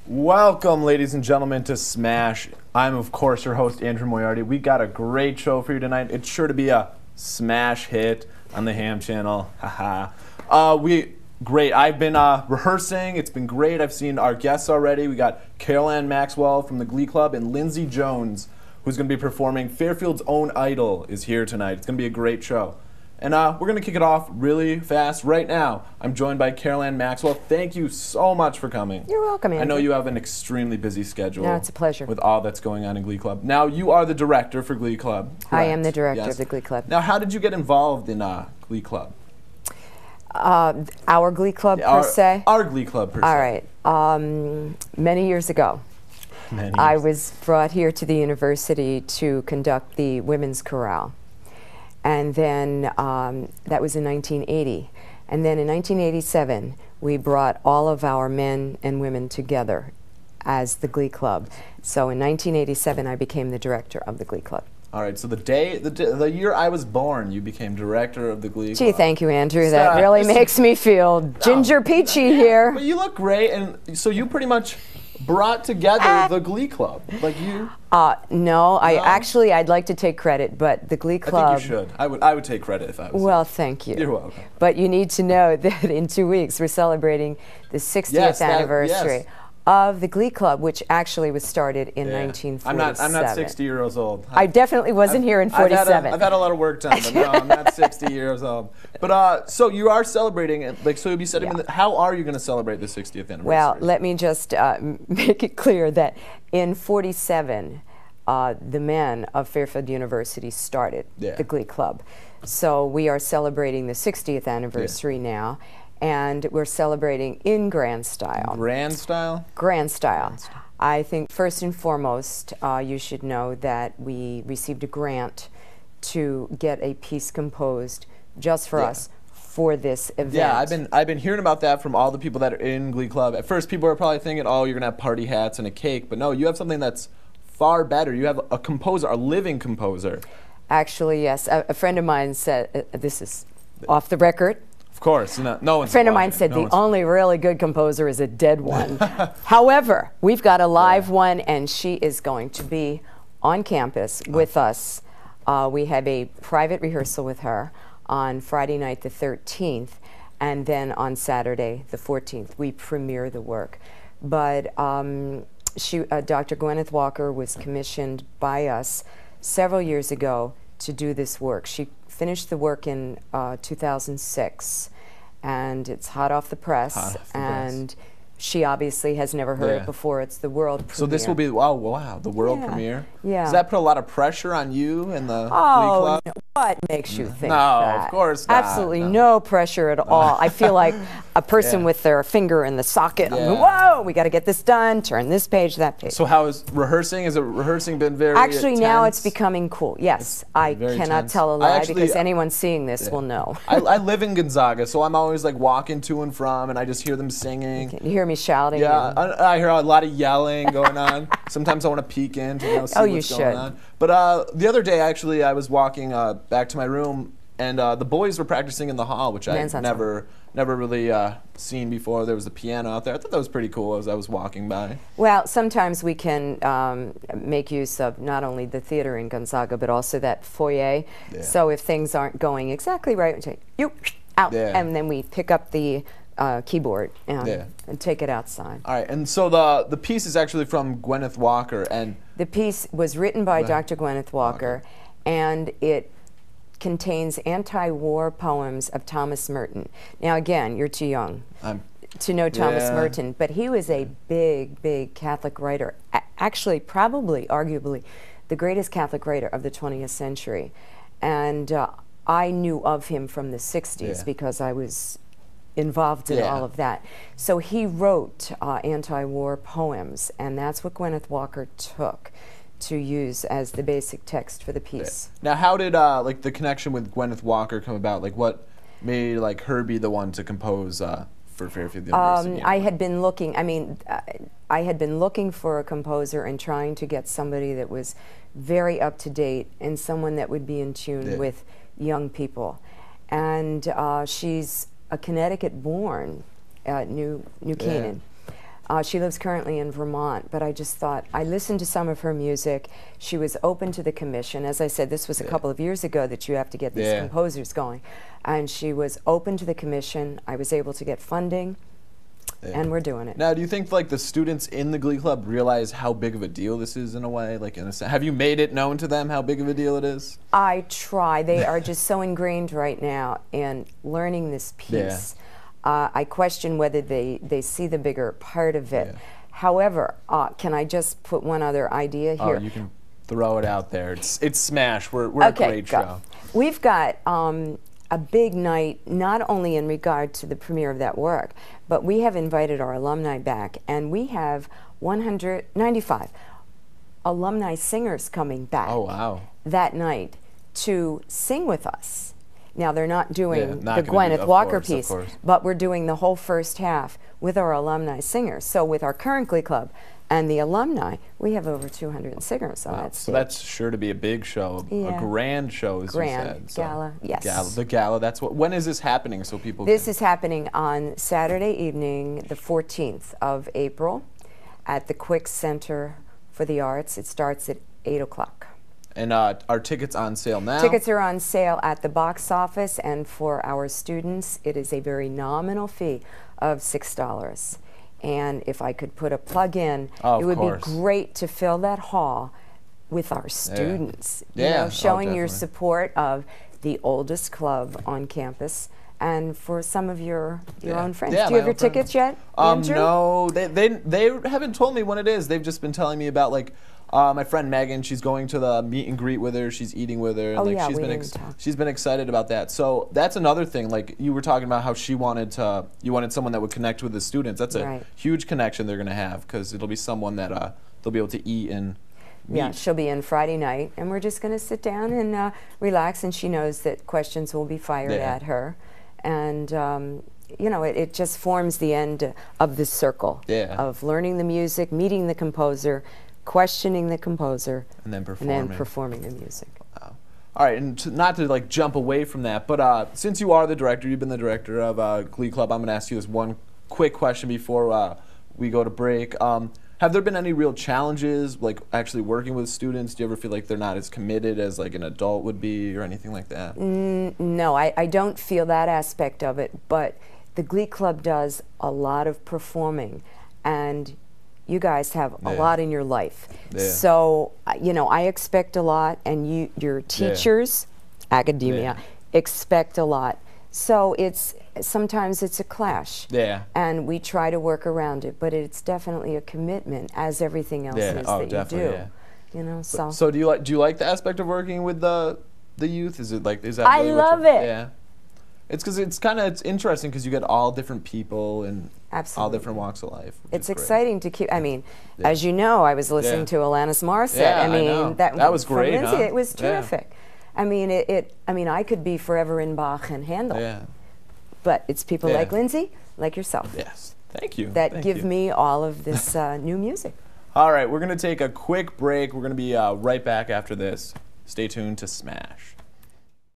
Welcome, ladies and gentlemen, to Smash. I'm, of course, your host, Andrew Moriarty. We got a great show for you tonight. It's sure to be a smash hit on the Ham channel. Haha. Great. I've been rehearsing. It's been great. I've seen our guests already. We got Maxwell from the Glee Club and Lindsay Jones, who's going to be performing. Fairfield's own idol is here tonight. It's going to be a great show. And we're going to kick it off really fast right now. I'm joined by Maxwell. Thank you so much for coming. You're welcome, Andrew. I know you have an extremely busy schedule. No, it's a pleasure. With all that's going on in Glee Club. Now, you are the director for Glee Club, correct? I am the director of the Glee Club. Now, how did you get involved in Glee Club? Our Glee Club, per se? Our Glee Club, per se. All right. Many years ago, I was brought here to the university to conduct the women's chorale. And then that was in 1980. And then in 1987, we brought all of our men and women together as the Glee Club. So in 1987, I became the director of the Glee Club. All right, so the year I was born, you became director of the Glee Club. Gee, thank you, Andrew. That really makes me feel ginger peachy here. But you look great, and so you pretty much brought together the Glee Club, like you. No, I'd like to take credit, but the Glee Club. I think you should. I would take credit if I was. Well, thank you. You're welcome. But you need to know that in 2 weeks we're celebrating the 60th anniversary of the Glee Club, which actually was started in 1947. I'm not 60 years old. I definitely wasn't here in 47. I've had a lot of work done, but no, I'm not 60 years old. But so you are celebrating it. Like, so you'll be setting. How are you going to celebrate the 60th anniversary? Well, let me just make it clear that in 47, the men of Fairfield University started the Glee Club. So we are celebrating the 60th anniversary now. And we're celebrating in grand style. Grand style? Grand style. I think first and foremost, you should know that we received a grant to get a piece composed just for us for this event. Yeah, I've been hearing about that from all the people that are in Glee Club. At first, people are probably thinking, oh, you're gonna have party hats and a cake, but no, you have something that's far better. You have a composer, a living composer. Actually, yes. A friend of mine said, this is off the record. Of course, no one's. A friend of mine said the only really good composer is a dead one. However, we've got a live one, and she is going to be on campus with us. We have a private rehearsal with her on Friday night the 13th, and then on Saturday the 14th we premiere the work. But Dr. Gwyneth Walker was commissioned by us several years ago to do this work. She finished the work in 2006, and it's hot off the press. She obviously has never heard it before. It's the world premiere. So this will be, wow, the world premiere? Yeah. Does that put a lot of pressure on you and the Glee Club? No, what makes you think that? No, of course not. Absolutely no pressure at all. I feel like a person with their finger in the socket. Whoa, we got to get this done, turn this page, that page. So how is rehearsing? Has rehearsing been very Actually, tense? Now it's becoming cool. Yes, I cannot tell a lie because anyone seeing this will know. I live in Gonzaga, so I'm always like walking to and from, and I just hear them singing. You hear me shouting? Yeah, I hear a lot of yelling going on. Sometimes I want to peek in to see what's going on. But the other day, actually, I was walking back to my room, and the boys were practicing in the hall, which I've never really seen before. There was a piano out there. I thought that was pretty cool as I was walking by. Well, sometimes we can make use of not only the theater in Gonzaga, but also that foyer. So if things aren't going exactly right, we say, you out, and then we pick up the keyboard and take it outside. All right, and so the piece is actually from Gwyneth Walker, and the piece was written by Dr. Gwyneth Walker, and it contains anti-war poems of Thomas Merton. Now again, you're too young to know Thomas Merton, but he was a big Catholic writer. Actually, probably, arguably, the greatest Catholic writer of the 20th century. And I knew of him from the 60s because I was involved in all of that. So he wrote anti-war poems, and that's what Gwyneth Walker took to use as the basic text for the piece. Now, how did like the connection with Gwyneth Walker come about? Like, what made like her be the one to compose for Fairfield University? I had been looking. I mean, I had been looking for a composer and trying to get somebody that was very up to date and someone that would be in tune with young people. And she's a Connecticut-born, New Canaan. She lives currently in Vermont, but I just thought, I listened to some of her music. She was open to the commission. As I said, this was a couple of years ago that you have to get these composers going. And she was open to the commission. I was able to get funding, and we're doing it. Now, do you think like the students in the Glee Club realize how big of a deal this is in a way? Like, have you made it known to them how big of a deal it is? I try. They are just so ingrained right now in learning this piece. I question whether they see the bigger part of it. However, can I just put one other idea here? Oh, you can throw it out there. It's SMASH. We're a great show. We've got a big night, not only in regard to the premiere of that work, but we have invited our alumni back, and we have 195 alumni singers coming back that night to sing with us. Now, they're not doing the Gwyneth Walker piece, but we're doing the whole first half with our alumni singers. So with our current Glee Club and the alumni, we have over 200 singers on that stage. So that's sure to be a big show, a grand show, as you said. Gala, yes. The gala, that's what. When is this happening so people This is happening on Saturday evening, the 14th of April, at the Quick Center for the Arts. It starts at 8 o'clock. And are tickets on sale now? Tickets are on sale at the box office, and for our students, it is a very nominal fee of $6. And if I could put a plug in, it would be great to fill that hall with our students. You know, showing your support of the oldest club on campus, and for some of your own friends. Do you have your tickets yet, Andrew? No, they haven't told me when it is. They've just been telling me about, like, my friend Megan, she's going to the meet and greet with her. She's eating with her. And she's been excited about that. So that's another thing. Like you were talking about how you wanted someone that would connect with the students. That's a huge connection they're going to have, because it'll be someone that they'll be able to eat and meet. Yeah, she'll be in Friday night, and we're just going to sit down and relax. And she knows that questions will be fired at her, and you know, it just forms the end of the circle of learning the music, meeting the composer, questioning the composer, and then performing the music. Wow. All right, and not to like jump away from that, but since you are the director, you've been the director of Glee Club, I'm going to ask you this one quick question before we go to break. Have there been any real challenges, like actually working with students? Do you ever feel like they're not as committed as like an adult would be, or anything like that? No, I don't feel that aspect of it, but the Glee Club does a lot of performing, and you guys have a lot in your life. So, you know, I expect a lot, and your teachers, academia, expect a lot. So sometimes it's a clash. And we try to work around it, but it's definitely a commitment, as everything else is that you do. You know, so do you like the aspect of working with the youth? Is that really I love it. It's because it's interesting, because you get all different people and all different walks of life. It's exciting to keep. I mean, as you know, I was listening to Alanis Morissette. I mean, that was great. Lindsay, it was terrific. I mean, I mean, I could be forever in Bach and Handel. But it's people like Lindsay, like yourself. Yes, thank you. That give me all of this new music. All right, we're going to take a quick break. We're going to be right back after this. Stay tuned to SMASH.